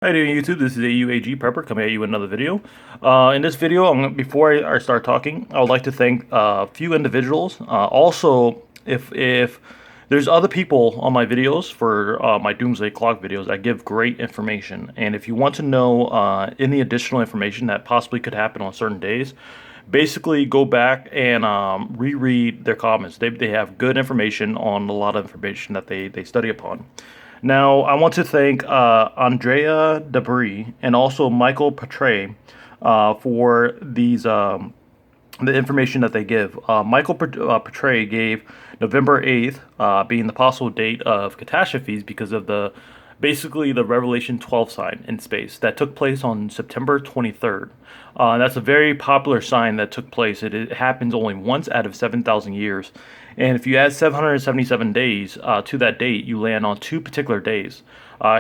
Hi there YouTube, this is AUAG Prepper coming at you with another video. In this video, before I start talking, I would like to thank a few individuals. Also, if there's other people on my videos for my Doomsday clock videos that give great information, and if you want to know any additional information that possibly could happen on certain days, basically go back and reread their comments. They have good information on a lot of information that they study upon. Now, I want to thank Andrea Debris and also Michael Petray for the information that they give. Michael Petray gave November 8th being the possible date of catastrophes because of basically the Revelation 12 sign in space that took place on September 23rd. That's a very popular sign that took place. It happens only once out of 7,000 years. And if you add 777 days to that date, you land on two particular days.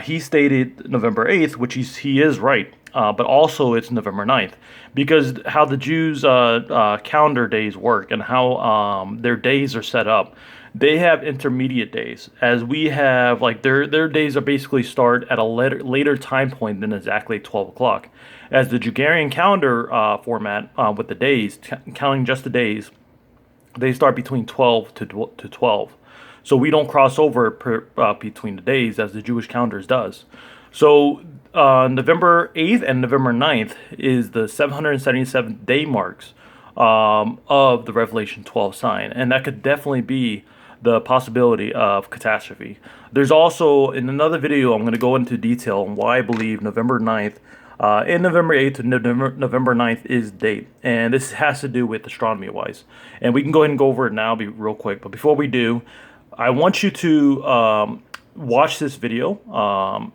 He stated November 8th, which he is right, but also it's November 9th. Because how the Jews' calendar days work and how their days are set up, they have intermediate days, as we have like their days are basically start at a later time point than exactly 12 o'clock. As the Gregorian calendar format with the days, counting just the days, they start between 12 to 12. So we don't cross over between the days as the Jewish calendars does. So November 8th and November 9th is the 777th day marks of the Revelation 12 sign. And that could definitely be the possibility of catastrophe. There's also, in another video, I'm going to go into detail on why I believe November 9th and November 8th to November 9th is the date. And this has to do with astronomy-wise. And we can go ahead and go over it now, be real quick. But before we do, I want you to watch this video.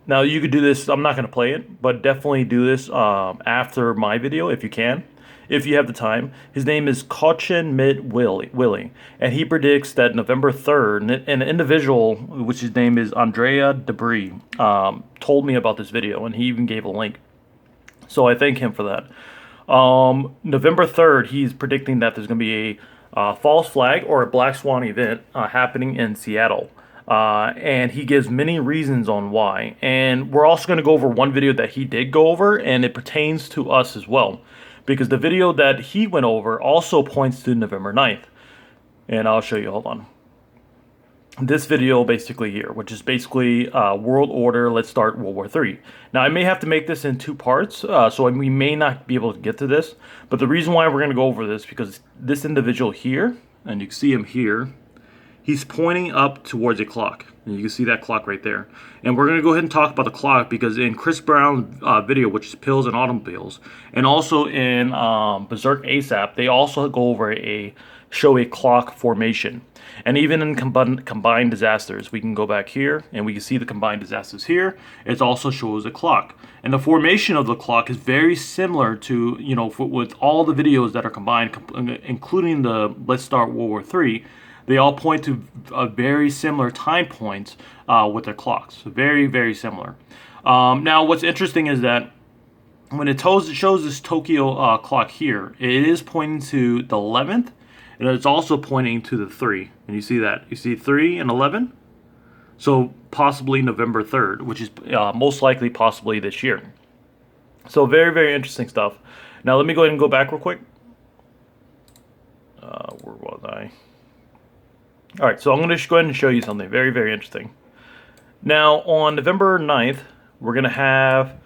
Now, you could do this. I'm not going to play it, but definitely do this after my video if you can, if you have the time. His name is Cauchin Mit Willie, and he predicts that November 3rd, an individual, which his name is Andrea Debris, told me about this video, and he even gave a link. So I thank him for that. November 3rd, he's predicting that there's going to be a false flag or a black swan event happening in Seattle. And he gives many reasons on why. And we're also going to go over one video that he did go over, and it pertains to us as well. Because the video that he went over also points to November 9th. And I'll show you, hold on. This video basically here, which is basically World Order, let's start World War III. Now, I may have to make this in two parts, so we may not be able to get to this. But the reason why we're going to go over this, because this individual here, and you can see him here, he's pointing up towards a clock. And you can see that clock right there. And we're going to go ahead and talk about the clock because in Chris Brown's video, which is Pills and Automobiles, and also in Berserk ASAP, they also go over show a clock formation. And even in combined disasters, we can go back here and we can see the combined disasters here. It also shows a clock. And the formation of the clock is very similar to, with all the videos that are combined, including the Let's Start World War III. They all point to very similar time points with their clocks. Very, very similar. Now, what's interesting is that when it shows this Tokyo clock here, it is pointing to the 11th, and it's also pointing to the 3. And you see that. You see 3 and 11? So possibly November 3rd, which is most likely possibly this year. So very, very interesting stuff. Now, let me go ahead and go back real quick. Where was I? All right, so I'm going to go ahead and show you something very, very interesting. Now, on November 9th, we're going to have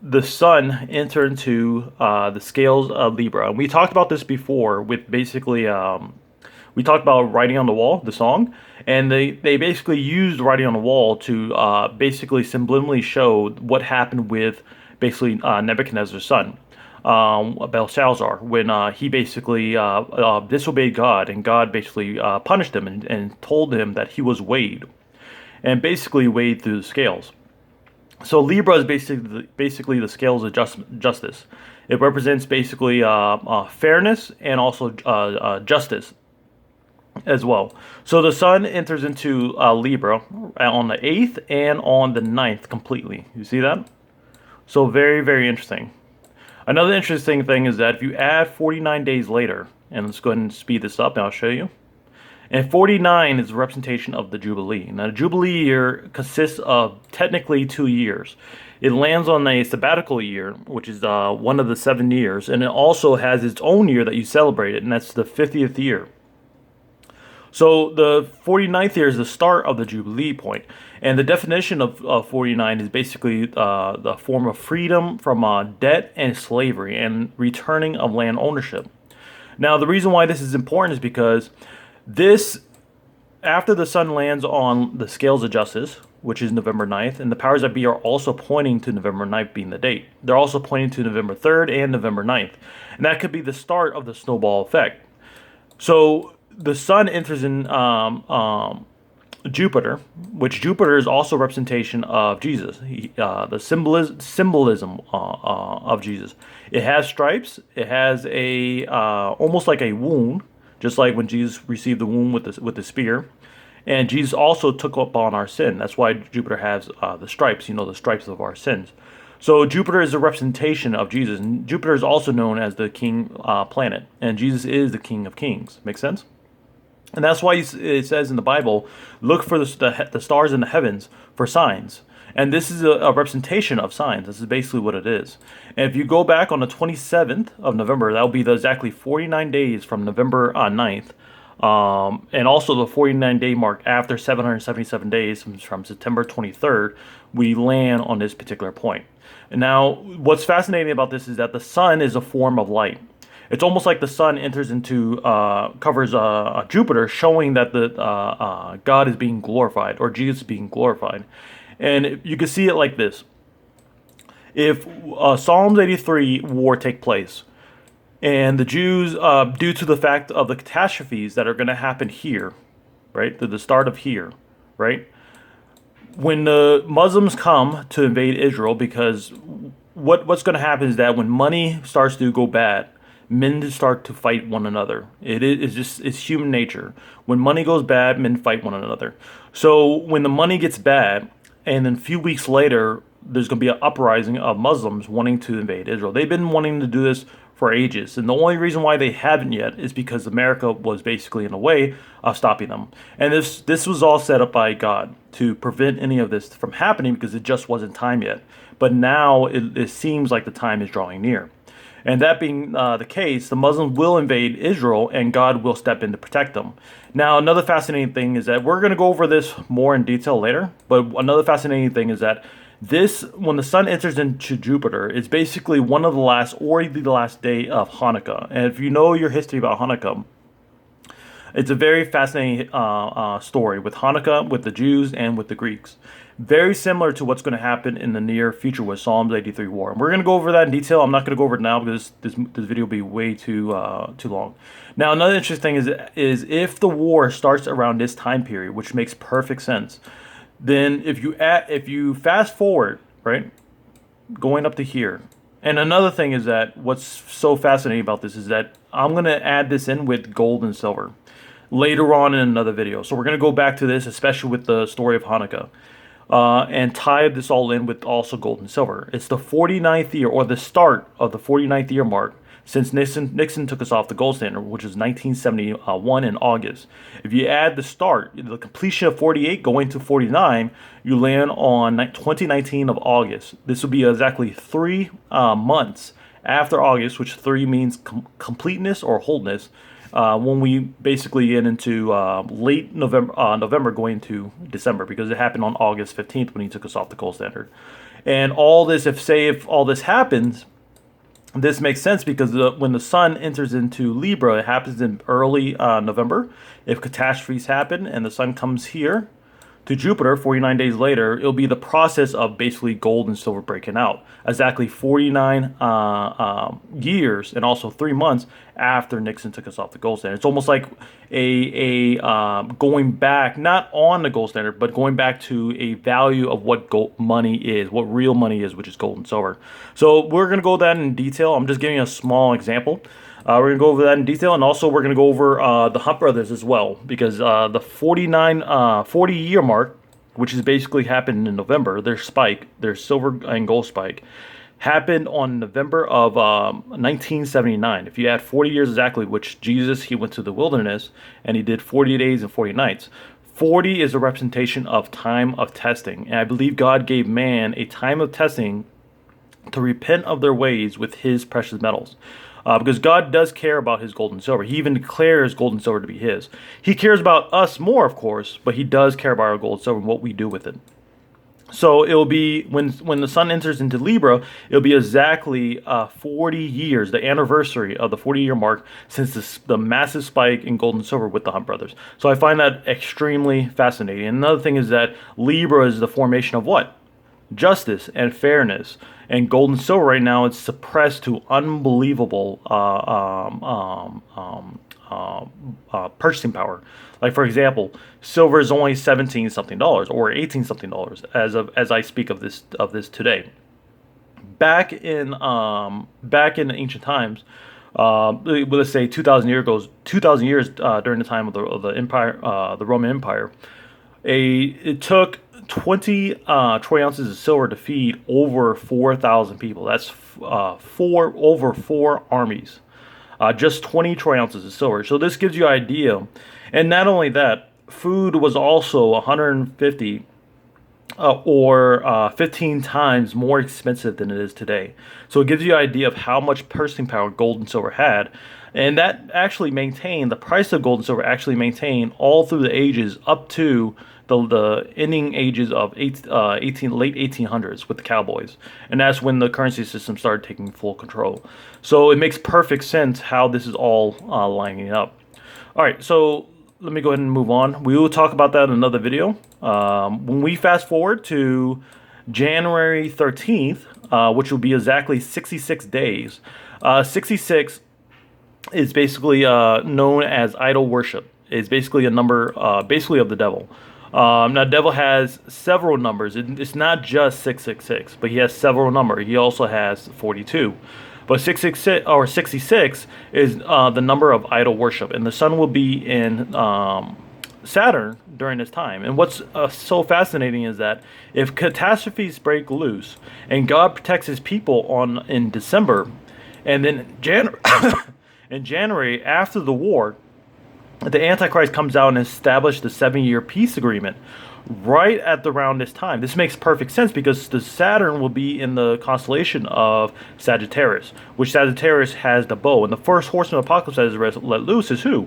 the sun enter into the scales of Libra. And we talked about this before with basically, we talked about Writing on the Wall, the song. And they basically used Writing on the Wall to basically subliminally show what happened with basically Nebuchadnezzar's son. Belshazzar, when he basically disobeyed God, and God basically punished him and told him that he was weighed, and basically weighed through the scales. So Libra is basically the scales of justice. It represents basically fairness and also justice as well. So the sun enters into Libra on the 8th and on the 9th completely. You see that? So very, very interesting. Another interesting thing is that if you add 49 days later, and let's go ahead and speed this up and I'll show you. And 49 is a representation of the Jubilee. Now, the Jubilee year consists of technically 2 years. It lands on a sabbatical year, which is one of the 7 years, and it also has its own year that you celebrate it, and that's the 50th year. So the 49th year is the start of the Jubilee point. And the definition of 49 is basically the form of freedom from debt and slavery and returning of land ownership. Now, the reason why this is important is because this, after the sun lands on the scales of justice, which is November 9th, and the powers that be are also pointing to November 9th being the date. They're also pointing to November 3rd and November 9th. And that could be the start of the snowball effect. So the sun enters in Jupiter, which Jupiter is also a representation of Jesus, the symbolism of Jesus. It has stripes. It has a almost like a wound, just like when Jesus received the wound with the spear. And Jesus also took upon our sin. That's why Jupiter has the stripes, the stripes of our sins. So Jupiter is a representation of Jesus. And Jupiter is also known as the king planet. And Jesus is the King of Kings. Make sense? And that's why it says in the Bible, look for the stars in the heavens for signs. And this is a representation of signs. This is basically what it is. And if you go back on the 27th of November, that will be exactly 49 days from November 9th. And also the 49-day mark after 777 days from September 23rd, we land on this particular point. And now, what's fascinating about this is that the sun is a form of light. It's almost like the sun enters into, covers Jupiter, showing that the God is being glorified, or Jesus is being glorified. And you can see it like this. If Psalms 83 war take place, and the Jews, due to the fact of the catastrophes that are going to happen here, right, to the start of here, right, when the Muslims come to invade Israel, because what's going to happen is that when money starts to go bad, men start to fight one another. It's human nature. When money goes bad, men fight one another. So when the money gets bad, and then a few weeks later, there's going to be an uprising of Muslims wanting to invade Israel. They've been wanting to do this for ages, and the only reason why they haven't yet is because America was basically in a way of stopping them. And this was all set up by God to prevent any of this from happening, because it just wasn't time yet. But now it seems like the time is drawing near. And that being the case, the Muslims will invade Israel, and God will step in to protect them. Now, another fascinating thing is that we're going to go over this more in detail later, but another fascinating thing is that when the sun enters into Jupiter, it's basically one of the last, or the last day of Hanukkah. And if you know your history about Hanukkah, it's a very fascinating story with Hanukkah, with the Jews, and with the Greeks. Very similar to what's going to happen in the near future with Psalms 83 war. And we're going to go over that in detail. I'm not going to go over it now because this video will be way too long. Now, another interesting thing is if the war starts around this time period, which makes perfect sense, then if you fast forward, right, going up to here. And another thing is that what's so fascinating about this is that I'm going to add this in with gold and silver later on in another video. So we're going to go back to this, especially with the story of Hanukkah, and tie this all in with also gold and silver. It's the 49th year, or the start of the 49th year mark, since Nixon took us off the gold standard, which is 1971 in August. If you add the start, the completion of 48 going to 49, you land on 2019 of August. This will be exactly 3 months after August, which 3 means completeness or wholeness, when we basically get into late November going to December, because it happened on August 15th when he took us off the gold standard. And all this, if all this happens, this makes sense because when the sun enters into Libra, it happens in early November. If catastrophes happen and the sun comes here to Jupiter 49 days later, it'll be the process of basically gold and silver breaking out. Exactly 49 years and also 3 months after Nixon took us off the gold standard. It's almost like a going back, not on the gold standard, but going back to a value of what gold money is, what real money is, which is gold and silver. So we're going to go over that in detail. I'm just giving a small example. We're going to go over that in detail, and also we're going to go over the Hunt brothers as well, because the 40-year mark, which has basically happened in November, their spike, their silver and gold spike, happened on November of 1979. If you add 40 years exactly, which Jesus, he went to the wilderness, and he did 40 days and 40 nights. 40 is a representation of time of testing. And I believe God gave man a time of testing to repent of their ways with his precious metals. Because God does care about his gold and silver. He even declares gold and silver to be his. He cares about us more, of course, but he does care about our gold and silver and what we do with it. So it'll be, when the sun enters into Libra, it'll be exactly 40 years, the anniversary of the 40-year mark since the massive spike in gold and silver with the Hunt brothers. So I find that extremely fascinating. And another thing is that Libra is the formation of what? Justice and fairness. And gold and silver right now, it's suppressed to unbelievable purchasing power. Like, for example, silver is only 17 something dollars or 18 something dollars as I speak of this today. Back in ancient times, let's say 2,000 years during the time of the empire, the Roman Empire, it took 20 troy ounces of silver to feed over 4,000 people. That's over 4 armies. Just 20 troy ounces of silver. So this gives you an idea. And not only that, food was also 150 or 15 times more expensive than it is today. So it gives you an idea of how much purchasing power gold and silver had. And that actually maintained, the price of gold and silver actually maintained all through the ages up to the ending ages of late 1800s with the cowboys. And that's when the currency system started taking full control. So it makes perfect sense how this is all lining up. All right, so let me go ahead and move on. We will talk about that in another video. When we fast forward to January 13th, which will be exactly 66 days, 66 is basically known as idol worship. It's basically a number, basically of the devil. Now, devil has several numbers. It's not just 666, but he has several numbers. He also has 42. But 666 or 66 is the number of idol worship, and the sun will be in Saturn during this time. And what's so fascinating is that if catastrophes break loose and God protects his people in December, and then in January after the war, the Antichrist comes out and establishes the 7-year peace agreement right at around this time. This makes perfect sense because the Saturn will be in the constellation of Sagittarius, which Sagittarius has the bow. And the first horseman of the apocalypse that is let loose is who?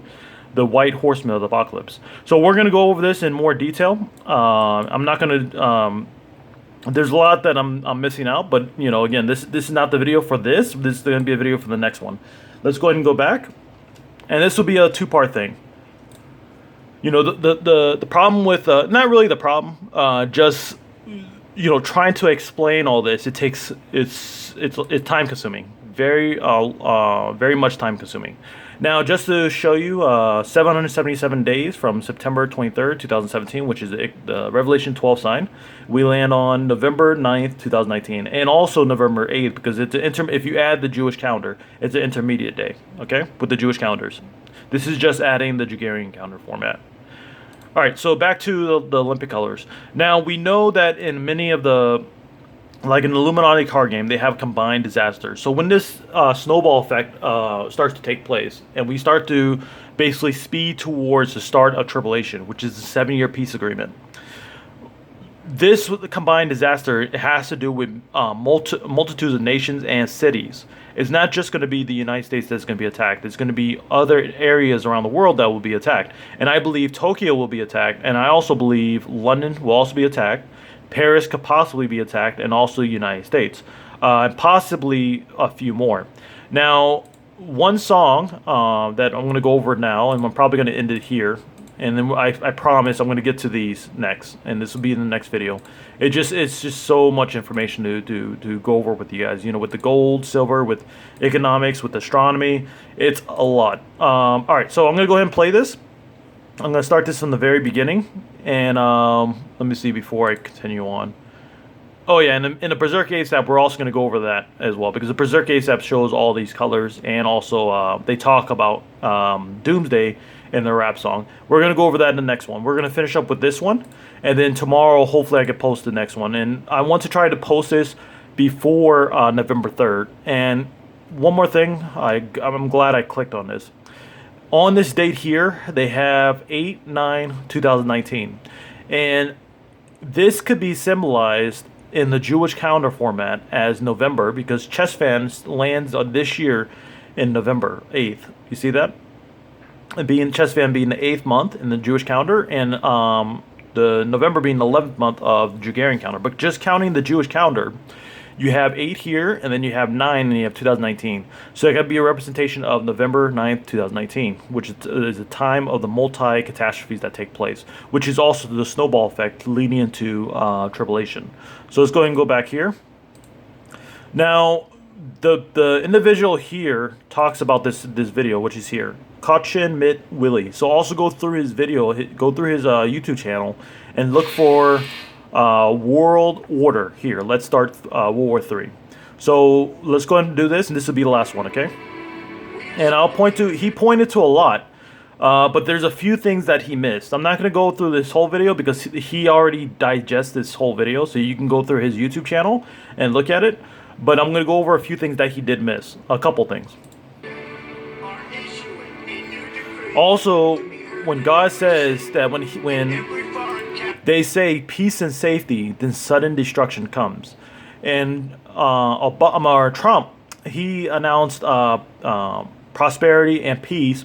The white horseman of the apocalypse. So we're going to go over this in more detail. I'm not going to... there's a lot that I'm missing out, but, you know, again, this is not the video for this. This is going to be a video for the next one. Let's go ahead and go back. And this will be a 2-part thing. You know, the problem with, not really the problem, just, you know, trying to explain all this, it's time consuming. Very much time consuming. Now, just to show you, 777 days from September 23rd, 2017, which is the Revelation 12 sign. We land on November 9th, 2019, and also November 8th, because it's if you add the Jewish calendar, it's an intermediate day, okay, with the Jewish calendars. This is just adding the Gregorian calendar format. All right, so back to the Olympic colors. Now, we know that in many of the, like in the Illuminati card game, they have combined disasters. So when this snowball effect starts to take place, and we start to basically speed towards the start of tribulation, which is the 7-year peace agreement, this combined disaster, it has to do with multitudes of nations and cities. It's not just going to be the United States that's going to be attacked. It's going to be other areas around the world that will be attacked. And I believe Tokyo will be attacked. And I also believe London will also be attacked. Paris could possibly be attacked. And also the United States. And possibly a few more. Now, one song that I'm going to go over now, and I'm probably going to end it here. And then I promise I'm going to get to these next, and this will be in the next video. It's just so much information to go over with you guys. You know, with the gold, silver, with economics, with astronomy, it's a lot. All right, so I'm going to go ahead and play this. I'm going to start this from the very beginning, and let me see before I continue on. Oh yeah, and in the Berserk ASAP, we're also going to go over that as well, because the Berserk ASAP shows all these colors, and also they talk about Doomsday in the rap song. We're going to go over that in the next one. We're going to finish up with this one, and then tomorrow, hopefully, I can post the next one. And I want to try to post this before November 3rd. And one more thing, I'm glad I clicked on this. On this date here, they have 8/9/2019, and this could be symbolized in the Jewish calendar format as November, because Chess Fans lands on this year in November 8th. You see that? Being Chess Fan being the 8th month in the Jewish calendar, and the November being the 11th month of the Gregorian calendar. But just counting the Jewish calendar, you have 8 here, and then you have 9, and you have 2019. So it could be a representation of November 9th, 2019, which is the time of the multi-catastrophes that take place, which is also the snowball effect leading into tribulation. So let's go ahead and go back here. Now, the individual here talks about this video, which is here. Kachin Mit Willie. So also go through his video, go through his YouTube channel, and look for World Order here. Let's start World War III. So let's go ahead and do this, and this will be the last one, okay? And I'll point to, he pointed to a lot, but there's a few things that he missed. I'm not going to go through this whole video because he already digests this whole video, so you can go through his YouTube channel and look at it. But I'm going to go over a few things that he did miss, a couple things. Also, when God says that when they say peace and safety, then sudden destruction comes. And Trump, he announced prosperity and peace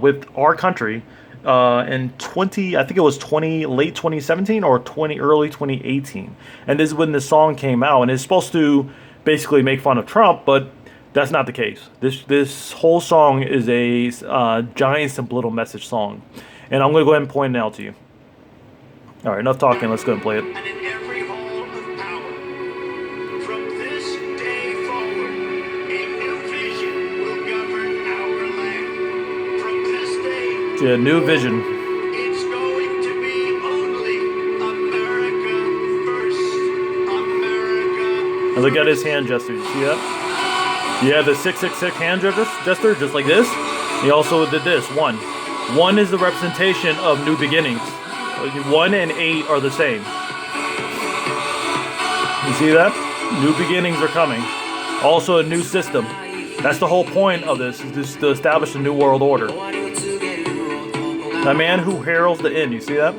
with our country in I think it was late 2017 or early 2018. And this is when this song came out, and it's supposed to basically make fun of Trump, but that's not the case. This whole song is a giant subliminal message song, and I'm going to go ahead and point it out to you. All right, enough talking. Let's go ahead and play it. And in every hall of power, from this day forward, a new vision will govern our land. From this day, Yeah, new vision. it's going to be only America first. America. And look at his hand gestures. You see that? Yeah, the 666 hand gesture, just like this. He also did this. 1. 1 is the representation of new beginnings. 1 and 8 are the same. You see that? New beginnings are coming. Also a new system. That's the whole point of this, is to establish a new world order. A man who heralds the end, you see that?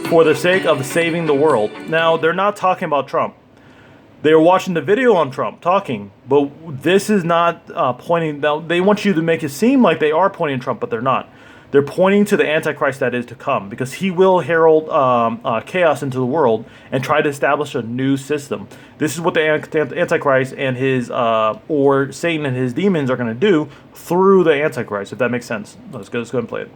For the sake of saving the world. Now, they're not talking about Trump. They are watching the video on Trump talking, but this is not pointing. Now, they want you to make it seem like they are pointing at Trump, but they're not. They're pointing to the Antichrist that is to come, because he will herald chaos into the world and try to establish a new system. This is what the Antichrist and his, or Satan and his demons are going to do through the Antichrist, if that makes sense. Let's go ahead and play it.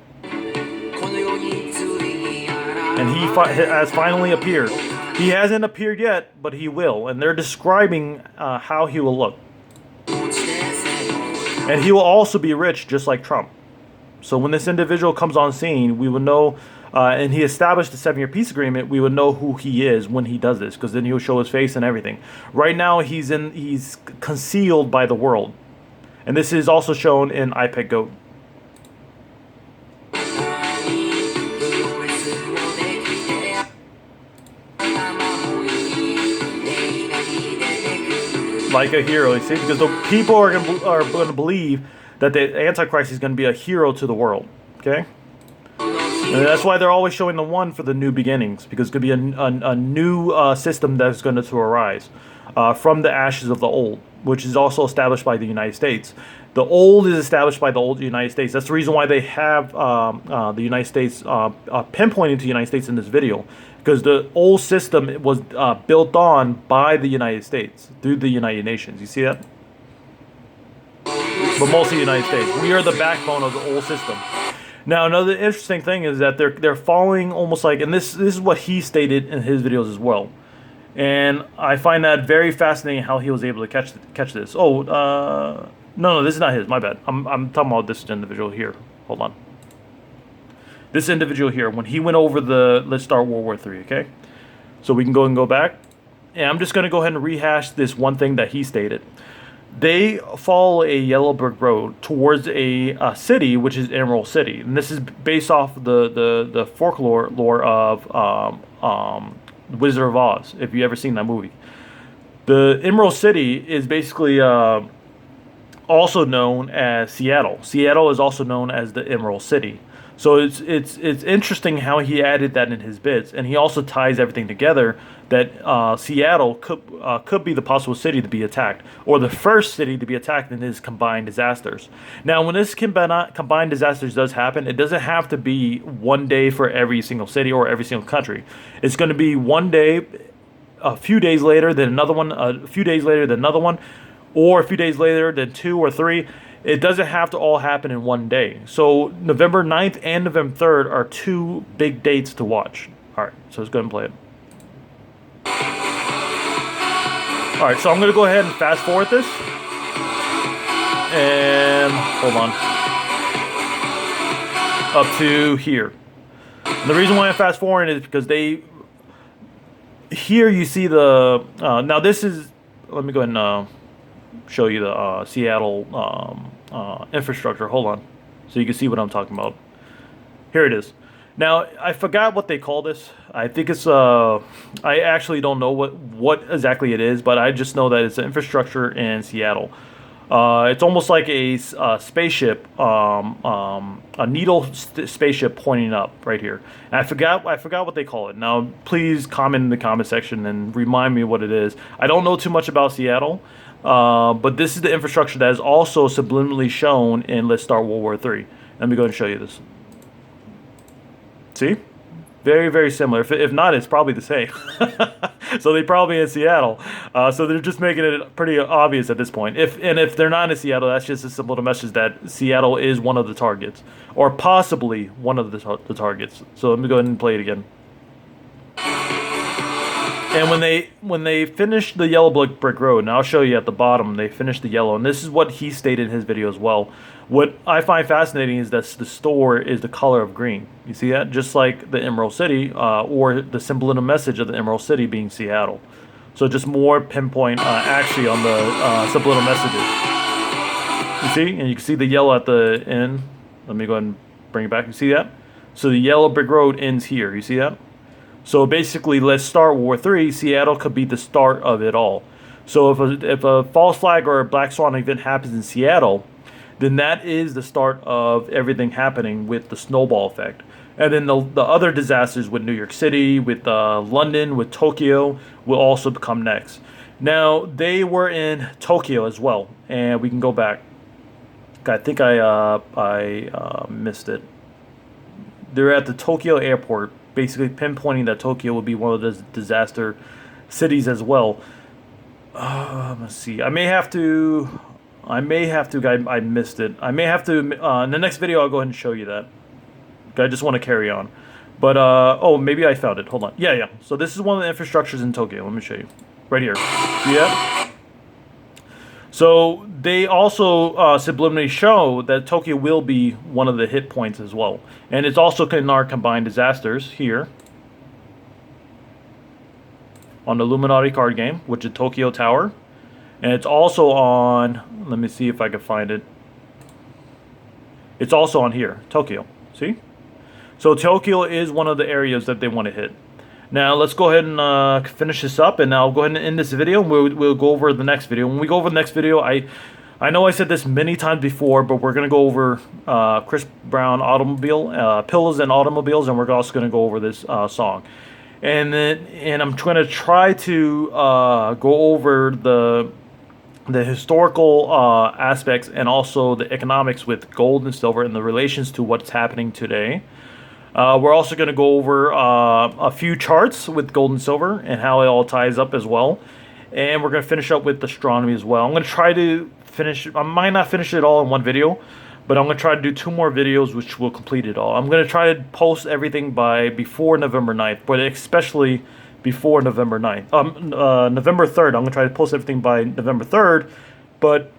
And he has finally appeared. He hasn't appeared yet, but he will. And they're describing how he will look. And he will also be rich, just like Trump. So when this individual comes on scene, we will know, and he established the 7-year peace agreement, we would know who he is when he does this, because then he'll show his face and everything. Right now, he's concealed by the world. And this is also shown in iPad Goat. Like a hero, you see, because the people are going to believe that the Antichrist is going to be a hero to the world. Okay, and that's why they're always showing the 1 for the new beginnings, because it's going to be a new system that's going to arise from the ashes of the old, which is also established by the United States. The old is established by the old United States. That's the reason why they have the United States pinpointing to the United States in this video. Because the old system was built on by the United States through the United Nations. You see that? But mostly the United States. We are the backbone of the old system. Now, another interesting thing is that they're following almost like, and this is what he stated in his videos as well. And I find that very fascinating how he was able to catch this. Oh, no, this is not his. My bad. I'm talking about this individual here. Hold on. This individual here, when he went over the Let's Start World War III, okay? So we can go back. And I'm just going to go ahead and rehash this one thing that he stated. They follow a yellow brick road towards a city, which is Emerald City. And this is based off the folklore lore of Wizard of Oz, if you've ever seen that movie. The Emerald City is basically also known as Seattle. Seattle is also known as the Emerald City. So it's interesting how he added that in his bits, and he also ties everything together that Seattle could be the possible city to be attacked, or the first city to be attacked in his combined disasters. Now, when this combined disasters does happen, it doesn't have to be one day for every single city or every single country. It's going to be one day, a few days later, then another one, a few days later, then another one, or a few days later, then two or three. It doesn't have to all happen in one day. So November 9th and November 3rd are two big dates to watch. All right, so let's go ahead and play it. All right, so I'm going to go ahead and fast forward this. And hold on. Up to here. And the reason why I'm fast forwarding is because here you see the, now this is, let me go ahead and show you the Seattle infrastructure. Hold on, so you can see what I'm talking about. Here it is. Now I forgot what they call this. I think it's I actually don't know what exactly it is, but I just know that it's an infrastructure in Seattle. It's almost like a spaceship, a needle spaceship pointing up right here. And I forgot what they call it. Now, please comment in the comment section and remind me what it is. I don't know too much about Seattle, but this is the infrastructure that is also subliminally shown in Let's Start World War III. Let me go and show you this. See? Very, very similar. If not, it's probably the same. So they probably in Seattle. So they're just making it pretty obvious at this point. If they're not in Seattle, that's just a simple message that Seattle is one of the targets, or possibly one of the targets. So let me go ahead and play it again. And when they finish the yellow brick road, and I'll show you at the bottom, they finish the yellow, and this is what he stated in his video as well. What I find fascinating is that the store is the color of green. You see that? Just like the Emerald City, or the subliminal message of the Emerald City being Seattle. So just more pinpoint actually on the subliminal messages. You see? And you can see the yellow at the end. Let me go ahead and bring it back. You see that? So the yellow brick road ends here. You see that? So basically, Let's Start War III, Seattle could be the start of it all. So if a false flag or a black swan event happens in Seattle, then that is the start of everything happening with the snowball effect. And then the other disasters with New York City, with London, with Tokyo, will also come next. Now, they were in Tokyo as well, and we can go back. I think I missed it. They're at the Tokyo airport, basically pinpointing that Tokyo will be one of the disaster cities as well. Let's see. I missed it. I may have to, in the next video, I'll go ahead and show you that. I just want to carry on. But, oh, maybe I found it. Hold on. Yeah. So this is one of the infrastructures in Tokyo. Let me show you. Right here. See that? So they also subliminally show that Tokyo will be one of the hit points as well. And it's also in our combined disasters here. On the Illuminati card game, which is Tokyo Tower. And it's also on, let me see if I can find it. It's also on here, Tokyo. See? So Tokyo is one of the areas that they want to hit. Now let's go ahead and finish this up, and I'll go ahead and end this video, and we'll go over the next video. When we go over the next video, I know I said this many times before, but we're going to go over Chris Brown Automobile, Pills and Automobiles, and we're also going to go over this song. And I'm going to try to go over the historical aspects and also the economics with gold and silver and the relations to what's happening today. We're also going to go over a few charts with gold and silver and how it all ties up as well. And we're going to finish up with astronomy as well. I'm going to try to finish, I might not finish it all in one video, but I'm going to try to do 2 more videos which will complete it all. I'm going to try to post everything before November 9th, but especially before November 9th. November 3rd, I'm going to try to post everything by November 3rd, but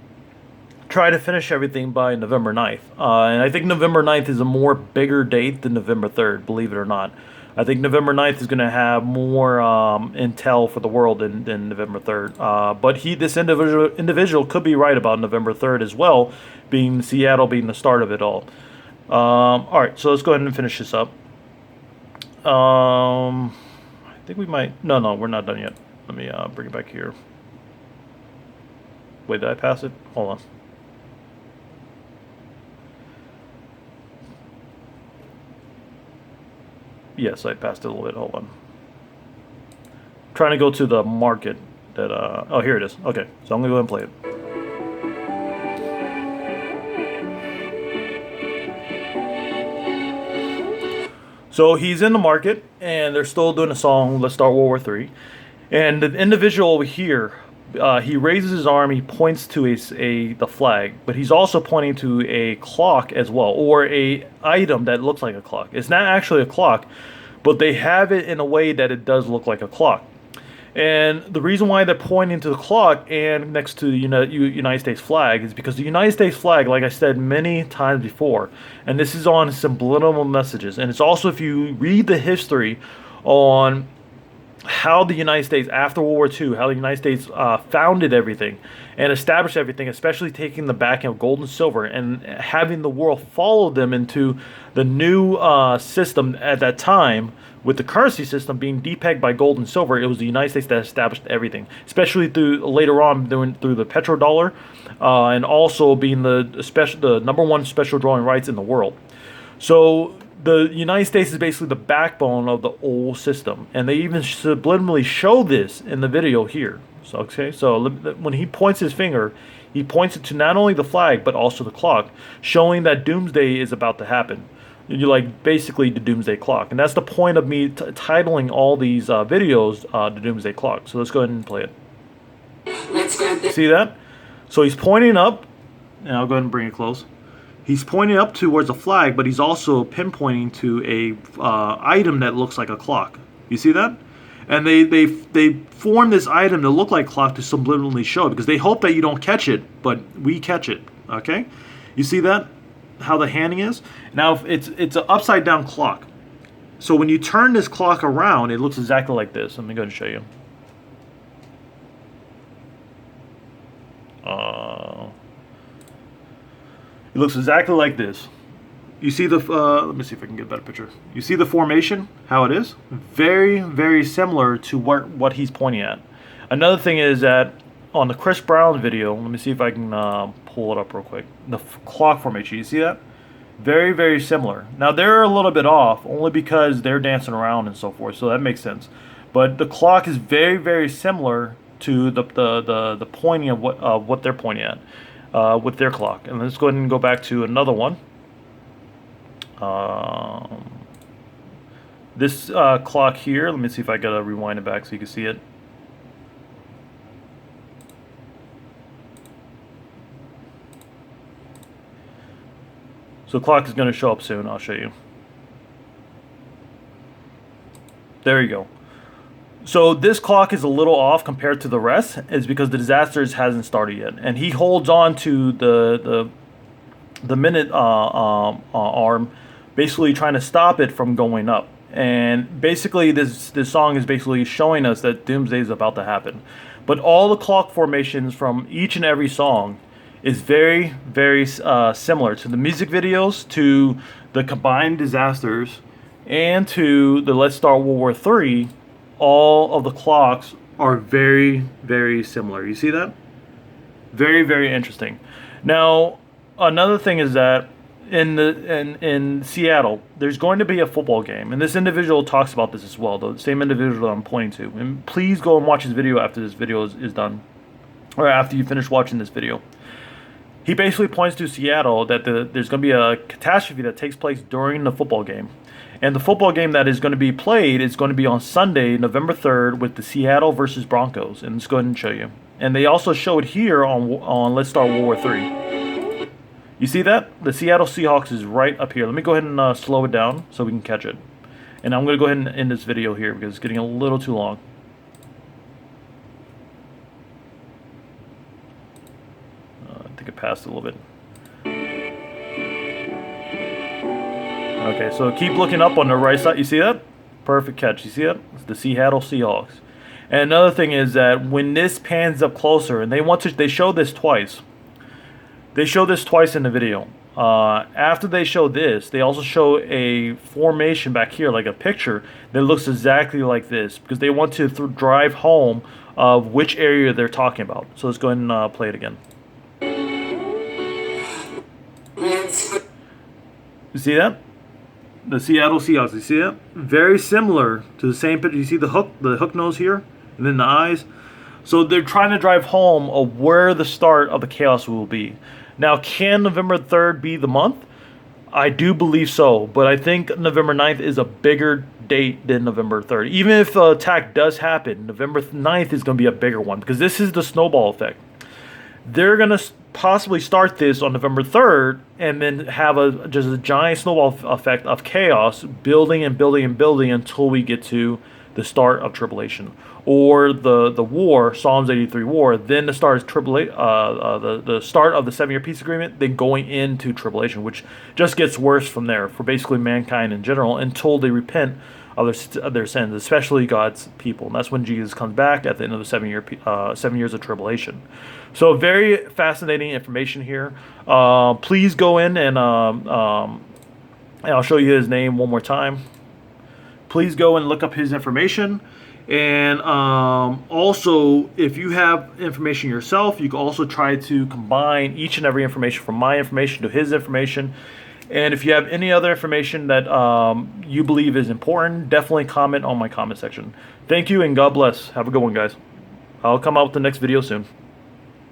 try to finish everything by November 9th. And I think November 9th is a more bigger date than November 3rd, believe it or not. I think November 9th is going to have more intel for the world than November 3rd. But this individual could be right about November 3rd as well, being Seattle being the start of it all. All right, so let's go ahead and finish this up. I think we might... No, we're not done yet. Let me bring it back here. Wait, did I pass it? Hold on. Yes, I passed it a little bit. Hold on. Trying to go to the market that oh, here it is. Okay, so I'm gonna go ahead and play it. So he's in the market, and they're still doing a song, Let's Start World War III. And the individual over here, he raises his arm, he points to the flag, but he's also pointing to a clock as well, or a item that looks like a clock. It's not actually a clock, but they have it in a way that it does look like a clock. And the reason why they're pointing to the clock and next to the United States flag is because the United States flag, like I said many times before, and this is on subliminal messages, and it's also if you read the history on how the United States, after World War II, how the United States founded everything and established everything, especially taking the backing of gold and silver and having the world follow them into the new system at that time, with the currency system being depegged by gold and silver. It was the United States that established everything, especially through later on through the petrodollar, and also being the #1 special drawing rights in the world. So the United States is basically the backbone of the old system, and they even subliminally show this in the video here. So okay, so when he points his finger, he points it to not only the flag but also the clock, showing that Doomsday is about to happen. You like basically the Doomsday Clock, and that's the point of me titling all these videos the Doomsday Clock. So let's go ahead and play it. See that? So he's pointing up, and I'll go ahead and bring it close. He's pointing up towards the flag, but he's also pinpointing to a item that looks like a clock. You see that? And they form this item to look like clock to subliminally show it, because they hope that you don't catch it, but we catch it. Okay? You see that? How the handing is? Now it's an upside down clock. So when you turn this clock around, it looks exactly like this. Let me go ahead and show you. It looks exactly like this. You see the, let me see if I can get a better picture. You see the formation, how it is? Very, very similar to what he's pointing at. Another thing is that on the Chris Brown video, let me see if I can pull it up real quick. The clock formation, you see that? Very, very similar. Now they're a little bit off, only because they're dancing around and so forth, so that makes sense. But the clock is very, very similar to the pointing of what they're pointing at with their clock. And let's go ahead and go back to another one. This clock here, let me see if I gotta rewind it back so you can see it. So the clock is going to show up soon. I'll show you. There you go. So this clock is a little off compared to the rest, is because the disasters hasn't started yet, and he holds on to the minute arm, basically trying to stop it from going up. And basically, this song is basically showing us that Doomsday is about to happen. But all the clock formations from each and every song is very, very similar to the music videos, to the combined disasters, and to the Let's Start World War III. All of the clocks are very, very similar. You see that? Very, very interesting. Now, another thing is that in Seattle, there's going to be a football game, and this individual talks about this as well, the same individual I'm pointing to. And please go and watch his video after this video is done, or after you finish watching this video. He basically points to Seattle that there's going to be a catastrophe that takes place during the football game. And the football game that is going to be played is going to be on Sunday, November 3rd, with the Seattle versus Broncos. And let's go ahead and show you. And they also show it here on Let's Start World War III. You see that? The Seattle Seahawks is right up here. Let me go ahead and slow it down so we can catch it. And I'm going to go ahead and end this video here because it's getting a little too long. I think it passed a little bit. Okay, so keep looking up on the right side. You see that? Perfect catch. You see that? It's the Seattle Seahawks. And another thing is that when this pans up closer, and they show this twice. They show this twice in the video. After they show this, they also show a formation back here, like a picture, that looks exactly like this, because they want to drive home of which area they're talking about. So let's go ahead and play it again. You see that? The Seattle Seahawks. You see it? Very similar to the same picture. You see the hook nose here, and then the eyes. So they're trying to drive home of where the start of the chaos will be. Now, can November 3rd be the month? I do believe so, but I think November 9th is a bigger date than November 3rd. Even if the attack does happen, November 9th is going to be a bigger one because this is the snowball effect. They're going to possibly start this on November 3rd and then have just a giant snowball effect of chaos building and building and building until we get to the start of tribulation or the war, Psalms 83 war, then the start of the start of the 7-year peace agreement, then going into tribulation, which just gets worse from there for basically mankind in general until they repent of their sins, especially God's people. And that's when Jesus comes back at the end of the 7 years of tribulation. So very fascinating information here. Please go in and I'll show you his name one more time. Please go and look up his information. And also, if you have information yourself, you can also try to combine each and every information from my information to his information. And if you have any other information that you believe is important, definitely comment on my comment section. Thank you and God bless. Have a good one, guys. I'll come out with the next video soon.